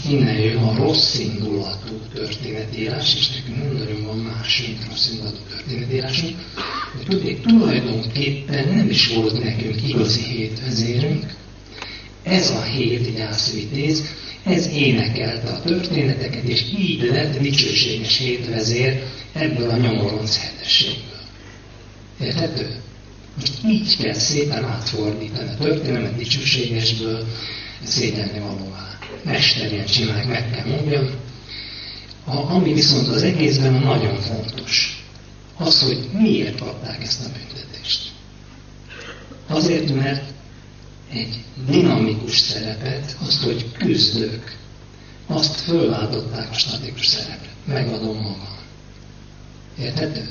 innen jön a rossz indulatú történetírás, és nekünk nem nagyon van más, mint rossz indulatú történetírásunk, hogy tulajdonképpen nem is volt nekünk igazi hétvezérünk. Ez a 7 gyászvitéz, ez énekelte a történeteket, és így lett dicsőséges hétvezér ebből a nyomoronc hetességből. Érthető? Most így kell szépen átfordítani a történelmet dicsőségesből szégyelni valóvá. Mesterien csinálják, meg kell mondjam. Ami viszont az egészben nagyon fontos, az, hogy miért kapták ezt a büntetést. Azért, mert egy dinamikus szerepet, azt, hogy küzdők, azt fölváltották a statikus szerepre. Megadom magam. Érthető?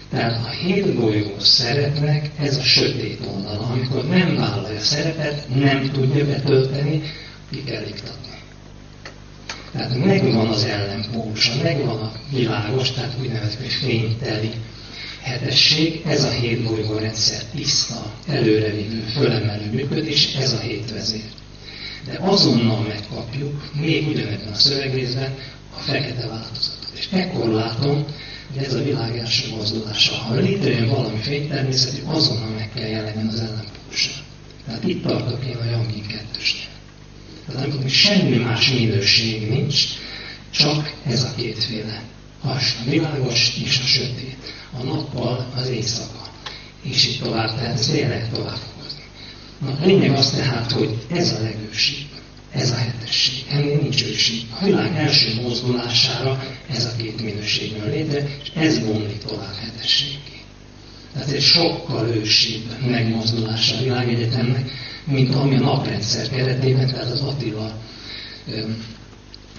Tehát a 7 golyós szerepnek ez a sötét oldala, amikor nem vállalja a szerepet, nem tudja betölteni, ki kell iktatni. Tehát megvan az ellenpólusa, megvan a világos, tehát úgynevezett fényteli hetesség, ez a 7 bolygórendszer tiszta, előrevívő, fölemelő működés, ez a 7 vezér. De azonnal megkapjuk, még ugyanebben a szövegrészben, a fekete változatot. És ekkor látom, hogy ez a világ első mozdulása. Ha létrejön valami fénytermészetű, azonnal meg kell jelenjen az ellenpólusa. Tehát itt tartok én a Jangin 2-snél. Tehát amikor semmi más minőség nincs, csak ez a kétféle. A világos és a sötét. A nappal az éjszaka. És itt tovább, tehát ezt lehet tovább hozni. Na, a lényeg az tehát, hogy ez a legősibb. Ez a hetesség. Ennél nincs őség. A világ első mozdulására ez a 2 minőség jön létre, és ez bomlik tovább hetességé. Tehát egy sokkal ősibb megmozdulása a világegyetemnek, mint ami a naprendszer keretében, tehát az Attila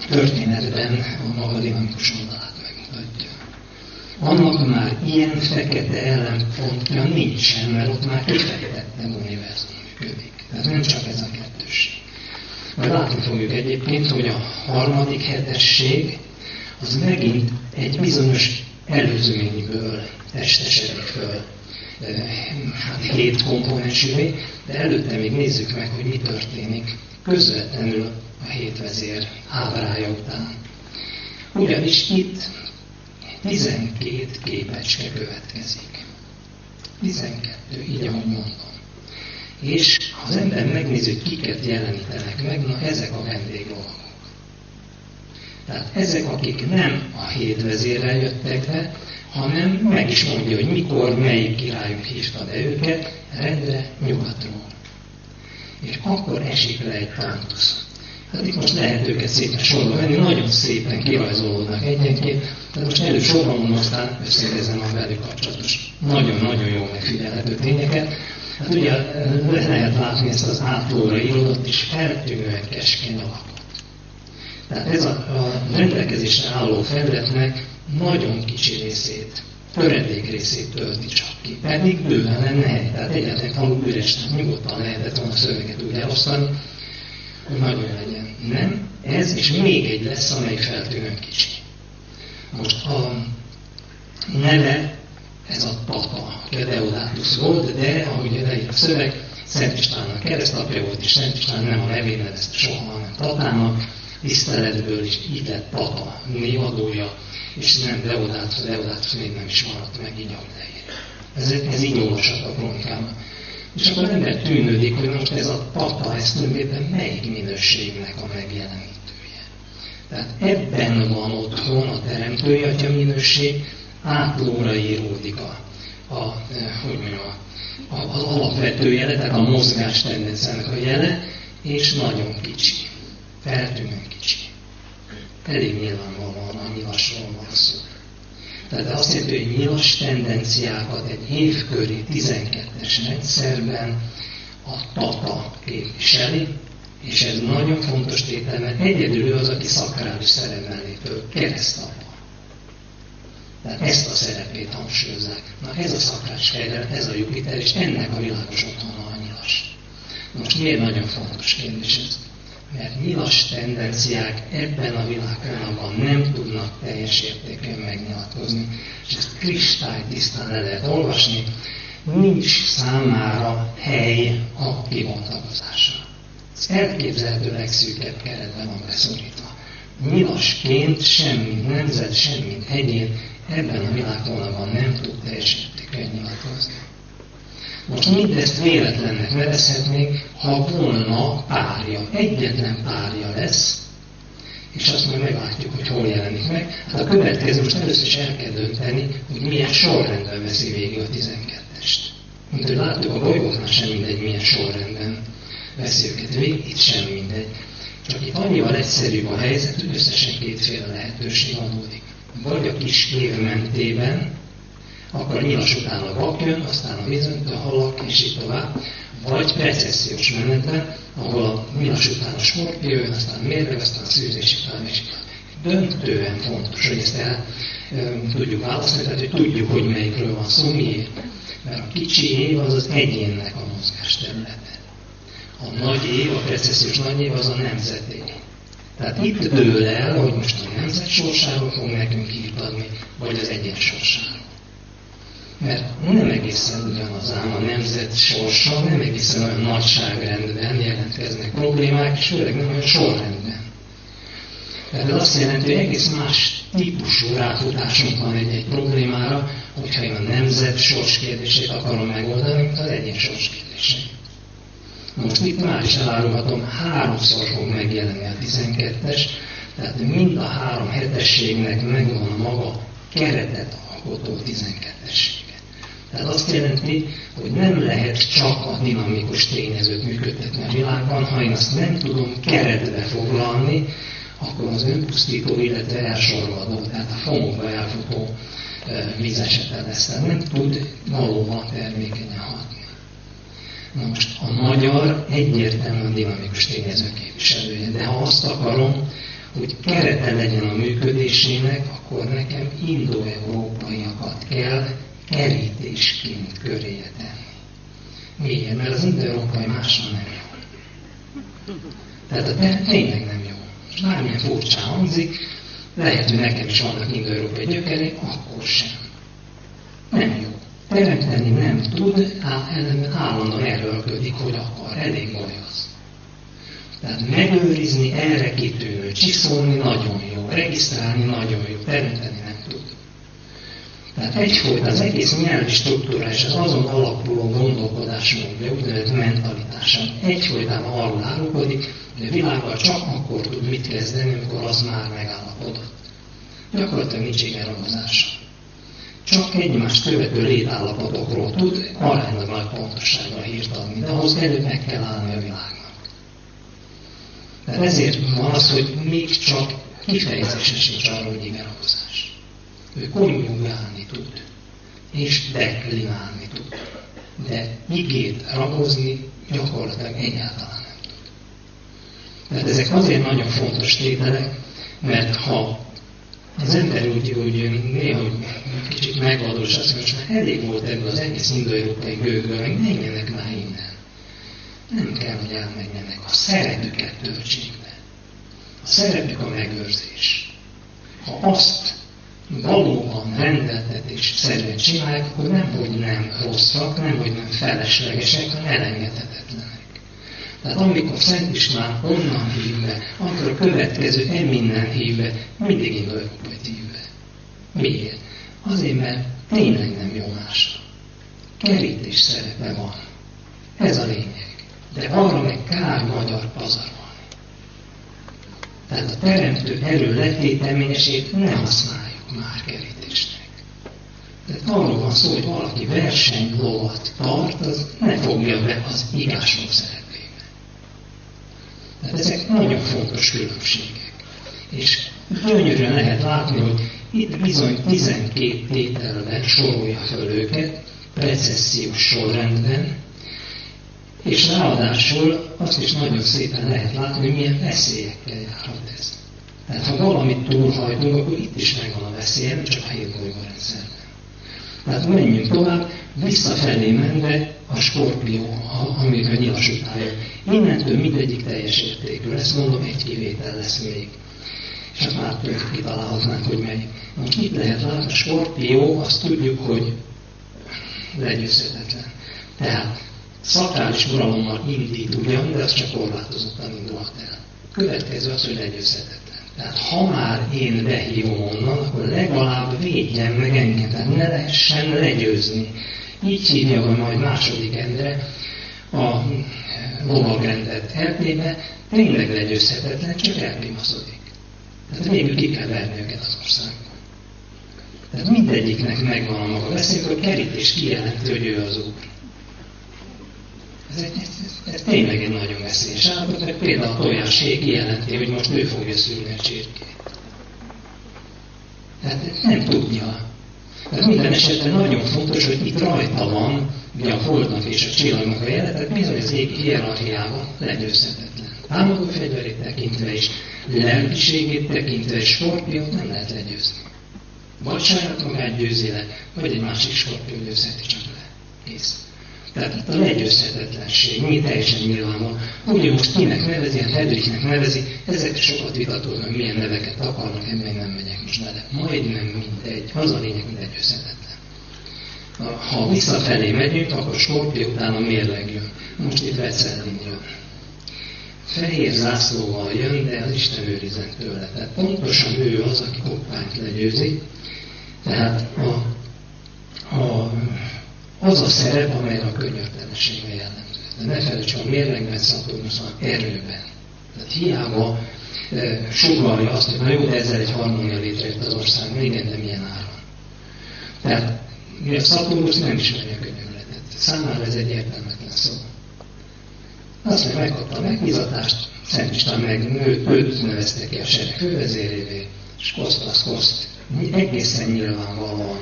történetben a maga dinamikus oldalát megmutatja. Annak már ilyen fekete ellenpontja nincsen, mert ott már kifejtettebb univerzum működik. Tehát nem csak ez a kettőség. Majd látni fogjuk egyébként, hogy a harmadik hetesség az megint egy bizonyos előzményből testesedik föl. 7 komponensűvé, de előtte még nézzük meg, hogy mi történik közvetlenül a 7 vezér ábrája után. Ugyanis itt 12 képecske következik. 12, így ahogy mondom. És ha az ember megnézi, hogy kiket jelenítenek meg, na ezek a vendéglovagok. Tehát ezek, akik nem a 7 vezérrel jöttek be, hanem meg is mondja, hogy mikor, melyik királyunk hívta be őket, rendre nyugatról. És akkor esik le egy tantusz. Hát itt most lehet őket szépen sorba venni, nagyon szépen kirajzolódnak egyenként, de most előbb sorban mondom, aztán összegezem a velük kapcsolatos nagyon-nagyon jól megfigyelhető tényeket. Hát ugye lehet látni ezt az átlóra írodott és feltűnően keskeny alakot. Tehát ez a rendelkezésre álló felületnek nagyon kicsi részét, töredék részét tölti csak ki. Pedig bőven lenne hely, tehát egyáltalán tanul üresnek, nyugodtan lehetett volna a szöveget úgy elosztani, hogy nagyon legyen. Nem, ez és még egy lesz, amely feltűnően kicsi. Most a neve, ez a Tata, Deodatus volt, de ahogy leír a szöveg, Szent Istvánnak keresztapja volt, és Szent István nem a nevén nevezte soha, hanem Tatának, tiszteletből is így lett Tata névadója, és nem Deodatus még nem is maradt meg így, ahogy leír. Ez így olvasott a krónikában. És akkor az ember tűnődik, hogy most ez a Tata, ez tulajdonképpen melyik minőségnek a megjelenítője. Tehát ebben van otthon a teremtői atya minőség, átlóra íródik az alapvető jele, tehát a mozgás tendenciának a jele, és nagyon kicsi, feltűnően kicsi. Elég nyilvánvalóan a nyilasról van szó. Tehát azt jelenti, hogy nyilas tendenciákat egy évköri 12-es rendszerben a Tata képviseli, és ez nagyon fontos tétel, mert egyedül az, aki szakrális szerepellétől keresztapa. Tehát ezt a szerepét hangsúlyozzák. Na ez a szakrális fejlett, ez a Jupiter, és ennek a világos otthona a nyilas. Most miért nagyon fontos kérdés ez? Mert nyilas tendenciák ebben a világkörben nem tudnak teljes értékben megnyilatkozni, és ezt kristálytisztán le lehet olvasni, nincs számára hely a kibontakozásra. az elképzelhető legszűkebb keretben van beszorítva. Nyilasként semmint nemzet, semmint egyén ebben a világvonalban nem tud teljes értékűen nyilatkozni. Most mindezt véletlennek nevezhetnénk, ha volna párja, egyetlen párja lesz, és azt majd meglátjuk, hogy hol jelenik meg. Hát a következő, most először is el kell dönteni, hogy milyen sorrendben veszi végig a 12-est. Mint hogy láttuk, a bolygóknál sem mindegy, milyen sorrendben veszi őket végig, itt sem mindegy. Csak itt annyival egyszerűbb a helyzet, hogy összesen kétféle lehetőség adódik. Vagy a kis év mentében, akkor a nyilas után a vak jön, aztán a vízöntő, a halak, és így tovább. Vagy precessziós menetben, ahol a nyilas után a skorpió jön, aztán a mérleg, aztán a szűzés után, és döntően fontos, hogy ezt el tudjuk választani, tehát hogy tudjuk, hogy melyikről van szó, miért. Mert a kicsi év az az egyénnek a mozgásterülete. A nagy év, a precessziós nagy év az a nemzeté. Tehát itt dől el, hogy most a nemzet sorsáról fog nekünk hírt adni, vagy az egyén sorsáról. Mert nem egészen ugyanaz ám a nemzet sorsa, nem egészen olyan nagyságrendben jelentkeznek problémák, és főleg nem olyan sorrendben. Tehát ez azt jelenti, hogy egész más típusú ráfutásunk van egy problémára, hogyha én a nemzet sorskérdését akarom megoldani, mint az egyén sorskérdését. Most itt már is elárulhatom, 3-szor fog megjelenni a 12-es, tehát mind a 3 hetességnek megvan a maga keretet alkotó 12-essége. Tehát azt jelenti, hogy nem lehet csak a dinamikus tényezőt működtetni a világban, ha én azt nem tudom keretbe foglalni, akkor az önpusztító, illetve elsorvadó, tehát a fogokba elfutó vízesete lesz. Tehát nem tud valóban termékenyen hatni. Na most a magyar egyértelműen dinamikus tényező képviselője, de ha azt akarom, hogy kerete legyen a működésének, akkor nekem indoeurópaiakat kell kerítésként köréje tenni. Miért? Mert az indoeurópai mással nem jó. Tehát a tényleg nem jó. És bármilyen furcsán hangzik, lehet, hogy nekem is vannak indoeurópai gyökerek, akkor sem. Nem jó. Teremteni nem tud, állandóan erőlködik, hogy akar, elég baj az. Tehát megőrizni, erre kitűnő, csiszolni nagyon jó, regisztrálni nagyon jó, teremteni nem tud. Tehát egyfolytában az egész nyelvi struktúra és az azon alapuló gondolkodásmódja, úgynevezett mentalitása egyfolytában arról árulkodik, hogy a világgal csak akkor tud mit kezdeni, amikor az már megállapodott. Gyakorlatilag nincs igenragazása. Csak egymást követő létállapotokról tud aránylag nagy pontossággal hírt adni, de ahhoz előbb meg kell állni a világnak. Tehát ezért van az, hogy még csak kifejezése sincs arra, hogy igenragozás. Ő konjugálni tud, és deklinálni tud. De igét ragozni gyakorlatilag egyáltalán nem tud. Tehát ezek azért nagyon fontos tételek, mert ha az ember úgy néha kicsit megvadós, azt mondja, hogy elég volt ebből az egész indoeurópai gőgből, meg menjenek már innen. Nem kell, hogy elmenjenek. A szerepüket töltsék be. A szerepük a megőrzés. Ha azt valóban rendeltetésszerűen csinálják, akkor nemhogy nem rosszak, nemhogy nem feleslegesek, hanem elengedhetetlenek. Tehát amikor Szent István onnan hív be, akkor a következő eminnen hív be, mindig indoeurópait hív be. Miért? Azért, mert tényleg nem jó másra. Kerítés szerepe van. Ez a lényeg. De arra meg kár magyar pazarolni. Tehát a teremtő erő letéteményesét ne használjuk már kerítésnek. Tehát arról van szó, hogy valaki versenylovat tart, az ne fogja be az igások szerepébe. Tehát ezek nagyon fontos különbségek. És gyönyörűen lehet látni, hogy itt bizony 12 tételben sorolja föl őket, precessziós sorrendben, és ráadásul azt is nagyon szépen lehet látni, hogy milyen veszélyekkel járhat ez. Tehát ha valamit túlhajtunk, akkor itt is megvan a veszélye, nem csak a 7 bolygórendszerben. Tehát menjünk tovább, visszafelé menve a skorpió, amikor nyilas utálja. Innentől mindegyik teljes értékű lesz, mondom, egy kivétel lesz még. És hát már tőlük kitalálhatnánk, hogy melyik. Most itt lehet látni, a skorpió, azt tudjuk, hogy legyőzhetetlen. Tehát Szakrális uralommal indít ugyan, de az csak korlátozottan indulhat el. Következő az, hogy legyőzhetetlen. Tehát ha már én behívom onnan, akkor legalább védjen meg engem, tehát ne lehessen legyőzni. Így hívja majd második Endre a lovagrendet Erdélybe, tényleg legyőzhetetlen, csak elpimaszodik. Tehát végül ki kell verni őket az országban. Tehát mindegyiknek megvan a maga veszély, hogy kerítés kijelenti, hogy ő az Úr. Ez tényleg egy nagyon veszélyes állapot, mert például a tojáség kijelenti, hogy most ő fogja szülni a csirkét. Tehát nem tudja. Tehát minden esetben nagyon fontos, hogy itt rajta van ugye a holdnak és a csillagnak a jele, tehát bizony az ég hierarchiában legyőzhetetlen. Támadó fegyverét tekintve is, lelkiségét tekintve is skorpiót nem lehet legyőzni. Vagy saját magát győzi le, vagy egy másik skorpió győzheti csak le. Kész. Tehát itt a legyőzhetetlenség, mi teljesen nyilvánvaló. Ugye most kinek nevezi, hát Hedrichnek nevezi, ezek sokat vitatkoznak, milyen neveket akarnak, ebben nem megyek most bele. Majdnem mindegy, az a lényeg, hogy legyőzhetetlen. Ha visszafelé megyünk, akkor skorpió után a mérleg jön. Most itt Vecellin jön. Fehér zászlóval jön, de az Isten őrizzen tőle. Tehát pontosan ő az, aki koppányt legyőzi. Tehát az a szerep, amely a könyörtelenségre jellemző. De ne felejtsd, a mérlegben Szaturnusz van erőben. Tehát hiába sugallja azt, hogy na jó, de ezzel egy harmónia létrejött az országban, igen, de milyen áron. Tehát a Szaturnusz nem ismeri a könyörületet. Számára ez egy értelmetlen szó. Azt mondja, megkapta a megbízatást, Szent István meg őt nevezte ki a sereg fővezérévé, és koszt. Egészen nyilvánvalóan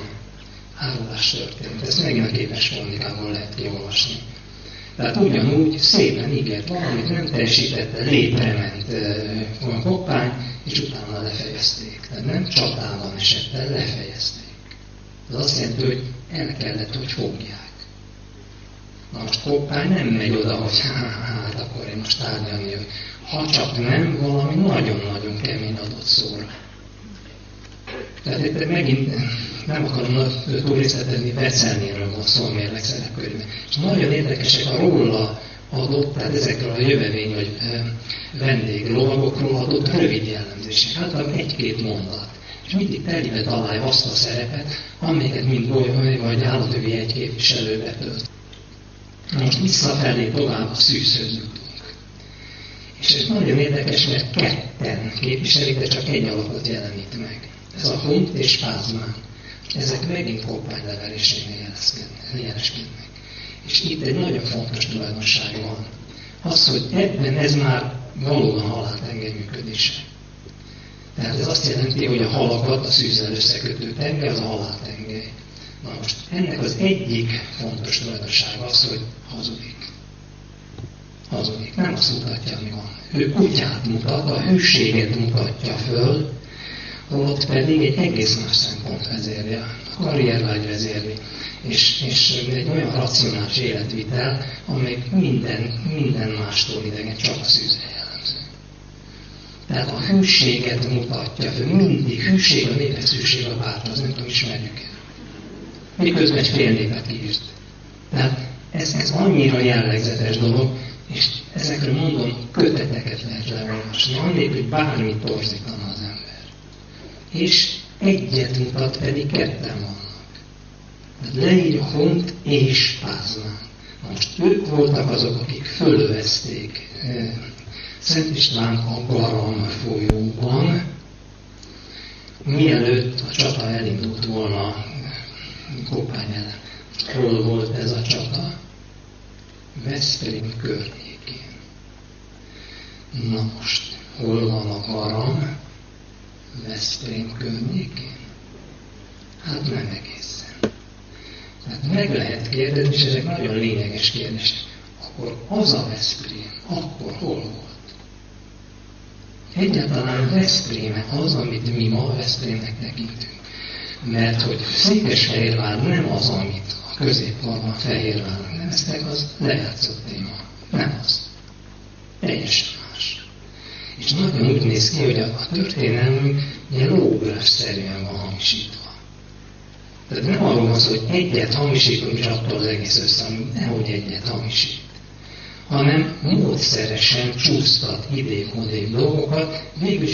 árulás történt. Ezt megint a Képes Krónikából lehet kiolvasni. Tehát ugyanúgy szépen ígért valamit, nem teljesítette, létrement a koppány, és utána lefejezték. Tehát nem csatában esett el, lefejezték. Ez azt jelenti, hogy el kellett, hogy fogják. Na most koppány nem megy oda, hogy hát akkor én most tárgyalni jövök. Ha csak nem, valami nagyon-nagyon kemény adott szóra. Tehát itt megint nem akarom túl részletezni, Vecelnéről van szó a mérleg szerepkörében. És nagyon érdekesek a róla adott, tehát ezekről a jövevény vagy vendéglovagokról adott rövid jellemzések. Általában egy-két mondat. És mindig telibe találja azt a szerepet, amelyeket mind bolyai vagy állatövi egy képviselő betölt. Most visszafelé tovább a szűzhöz jutunk. És ez nagyon érdekes, mert ketten képviselik, de csak egy alakot jelenít meg. Ez a Hunt és Pázmán. Ezek megint koppánylevelésénél jeleskednek. És itt egy nagyon fontos tulajdonság van. Az, hogy ebben ez már valóban haláltengely működése. Tehát ez azt jelenti, hogy a halakat a szűzzel összekötő tengely, az a haláltengely. Na most ennek az egyik fontos tulajdonsága az, hogy hazudik. Hazudik. Nem azt mutatja, ami van. Ő kutyát mutat, a hűséget mutatja föl, holott pedig egy egész más szempont vezérli, a karriervágy vezérli, és egy olyan racionális életvitel, amely minden mástól idegen, csak a szűzre jellemző. Tehát a hűséget mutatja föl, mindig hűség, a népek szűség a pártra, az nem tudom, ismerjük el. Miközben egy fél népet kiírt. Tehát ez annyira jellegzetes dolog, és ezekről mondom, köteteket lehet leolvasni, annélkül, hogy bármit torzítana az ember. És egyet mutat, pedig ketten vannak. Tehát leírja Hunt és Pázmán. Most ők voltak azok, akik fölövezték Szent István a Garam folyóban, mielőtt a csata elindult volna Koppány ellen. Hol volt ez a csata? Veszprém környékén. Na most, hol van a Garam? Veszprém környékén? Hát nem egészen. Tehát meg lehet kérdezni, és ezek nagyon lényeges kérdések. Akkor az a Veszprém, akkor hol volt? Egyáltalán Veszprém az, amit mi ma Veszprémnek tekintünk. Mert hogy Székesfehérvár nem az, amit a középkorban Fehérvárnak neveztek, az lejátszott téma. Nem az. Teljesen más. És nagyon úgy néz ki, hogy a történelmünk ilyen lógrásszerűen van hamisítva. Tehát nem arról van szó, hogy egyet hamisítunk, és attól az egész összeomlik, nehogy egyet hamisít, hanem módszeresen csúsztat idébb-odébb dolgokat, végül